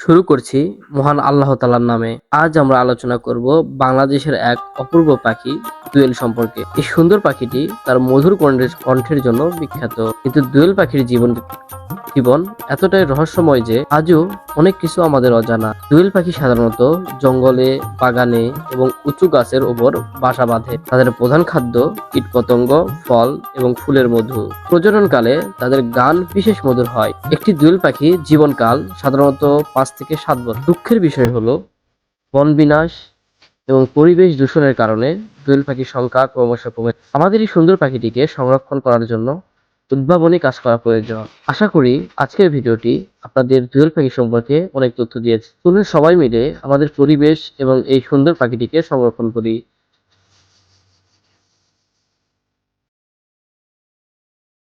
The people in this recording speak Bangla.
শুরু করছি মহান আল্লাহ তাআলার নামে। আজ আমরা আলোচনা করব বাংলাদেশের এক অপূর্ব পাখি দোয়েল সম্পর্কে। এই সুন্দর পাখিটি তার মধুর কণ্ঠের জন্য বিখ্যাত, কিন্তু দোয়েল পাখির জীবন এতটাই রহস্যময় যে আজও অনেক কিছু আমাদের অজানা। দোয়েল পাখি সাধারণত জঙ্গলে, বাগানে এবং উঁচু গাছের উপর বাসা বাঁধে। তাদের প্রধান খাদ্য কীটপতঙ্গ, ফল এবং ফুলের মধু। প্রজননকালে তাদের গান বিশেষ মধুর হয়। একটি দোয়েল পাখি জীবনকাল সাধারণত 5 থেকে 7 বছর। দুঃখের বিষয় হলো বন বিনাশ এবং পরিবেশ দূষণের কারণে দোয়েল পাখির সংখ্যা ক্রমশ কমে। আমাদের এই সুন্দর পাখিটিকে সংরক্ষণ করার জন্য উদ্ভাবনী কাজ করা প্রয়োজন। আশা করি আজকের ভিডিওটি আপনাদের দোয়েল পাখি সম্পর্কে অনেক তথ্য দিয়েছে। চলুন সবাই মিলে আমাদের পরিবেশ এবং এই সুন্দর পাখিটিকে সংরক্ষণ করি।